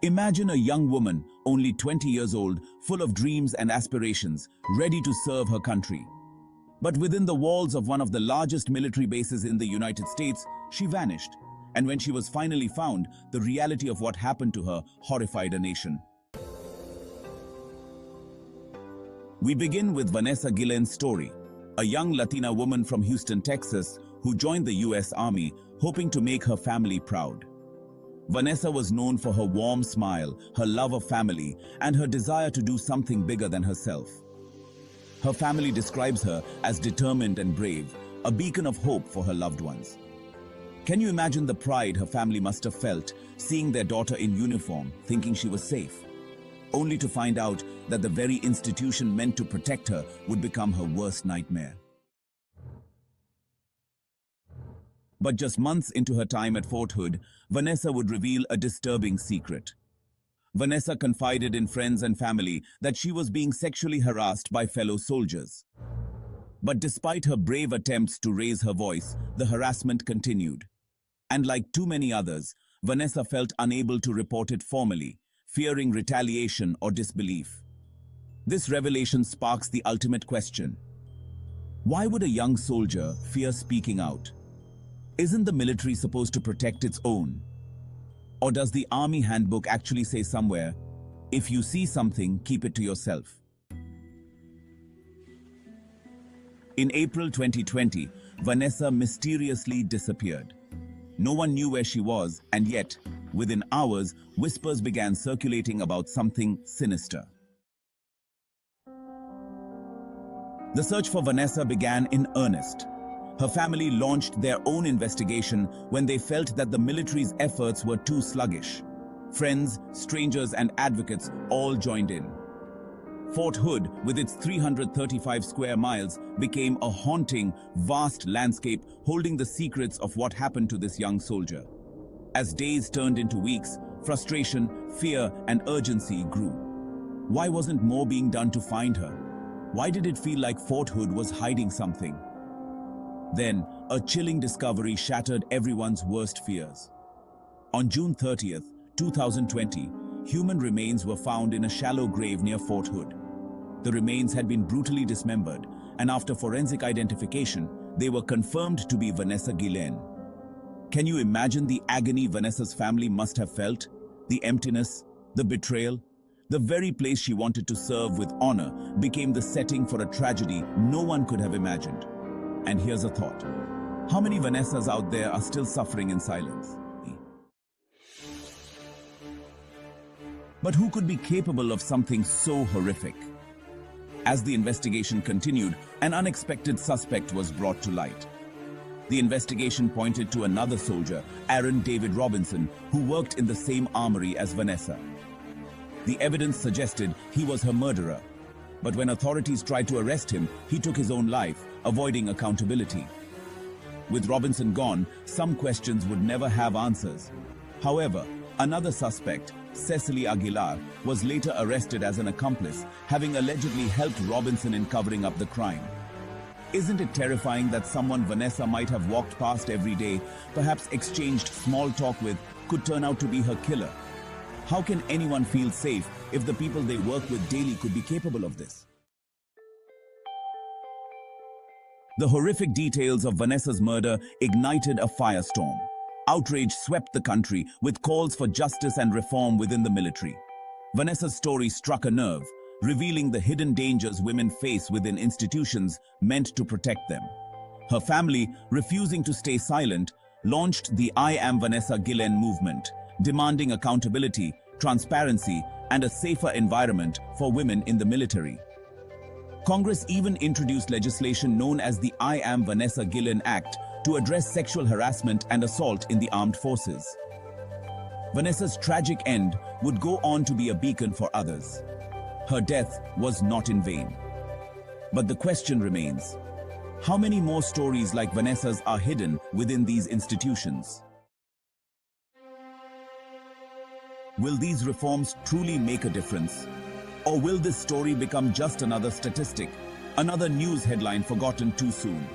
Imagine a young woman, only 20 years old, full of dreams and aspirations, ready to serve her country. But within the walls of one of the largest military bases in the United States, she vanished. And when she was finally found, the reality of what happened to her horrified a nation. We begin with Vanessa Guillen's story, a young Latina woman from Houston, Texas, who joined the US Army, hoping to make her family proud. Vanessa was known for her warm smile, her love of family, and her desire to do something bigger than herself. Her family describes her as determined and brave, a beacon of hope for her loved ones. Can you imagine the pride her family must have felt, seeing their daughter in uniform, thinking she was safe, only to find out that the very institution meant to protect her would become her worst nightmare? But just months into her time at Fort Hood, Vanessa would reveal a disturbing secret. Vanessa confided in friends and family that she was being sexually harassed by fellow soldiers. But despite her brave attempts to raise her voice, the harassment continued. And like too many others, Vanessa felt unable to report it formally, fearing retaliation or disbelief. This revelation sparks the ultimate question. Why would a young soldier fear speaking out? Isn't the military supposed to protect its own? Or does the Army handbook actually say somewhere, if you see something, keep it to yourself? In April 2020, Vanessa mysteriously disappeared. No one knew where she was, and yet, within hours, whispers began circulating about something sinister. The search for Vanessa began in earnest. Her family launched their own investigation when they felt that the military's efforts were too sluggish. Friends, strangers, and advocates all joined in. Fort Hood, with its 335 square miles, became a haunting, vast landscape holding the secrets of what happened to this young soldier. As days turned into weeks, frustration, fear, and urgency grew. Why wasn't more being done to find her? Why did it feel like Fort Hood was hiding something? Then, a chilling discovery shattered everyone's worst fears. On June 30th, 2020, human remains were found in a shallow grave near Fort Hood. The remains had been brutally dismembered, and after forensic identification, they were confirmed to be Vanessa Guillen. Can you imagine the agony Vanessa's family must have felt? The emptiness, the betrayal? The very place she wanted to serve with honor became the setting for a tragedy no one could have imagined. And here's a thought. How many Vanessas out there are still suffering in silence? But who could be capable of something so horrific? As the investigation continued, an unexpected suspect was brought to light. The investigation pointed to another soldier, Aaron David Robinson, who worked in the same armory as Vanessa. The evidence suggested he was her murderer. But when authorities tried to arrest him, he took his own life, avoiding accountability. With Robinson gone, some questions would never have answers. However, another suspect, Cecily Aguilar, was later arrested as an accomplice, having allegedly helped Robinson in covering up the crime. Isn't it terrifying that someone Vanessa might have walked past every day, perhaps exchanged small talk with, could turn out to be her killer? How can anyone feel safe if the people they work with daily could be capable of this? The horrific details of Vanessa's murder ignited a firestorm. Outrage swept the country, with calls for justice and reform within the military. Vanessa's story struck a nerve, revealing the hidden dangers women face within institutions meant to protect them. Her family, refusing to stay silent, launched the I Am Vanessa Guillen movement, demanding accountability, transparency, and a safer environment for women in the military. Congress even introduced legislation known as the I Am Vanessa Guillen Act to address sexual harassment and assault in the armed forces. Vanessa's tragic end would go on to be a beacon for others. Her death was not in vain. But the question remains, how many more stories like Vanessa's are hidden within these institutions? Will these reforms truly make a difference? Or will this story become just another statistic, another news headline forgotten too soon?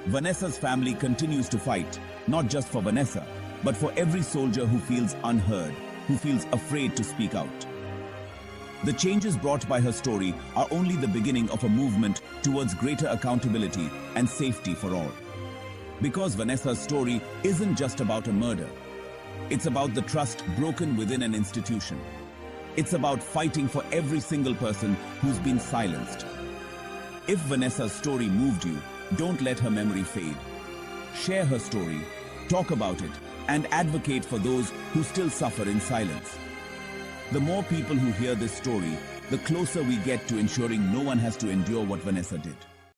Vanessa's family continues to fight, not just for Vanessa, but for every soldier who feels unheard, who feels afraid to speak out. The changes brought by her story are only the beginning of a movement towards greater accountability and safety for all. Because Vanessa's story isn't just about a murder. It's about the trust broken within an institution. It's about fighting for every single person who's been silenced. If Vanessa's story moved you, don't let her memory fade. Share her story, talk about it, and advocate for those who still suffer in silence. The more people who hear this story, the closer we get to ensuring no one has to endure what Vanessa did.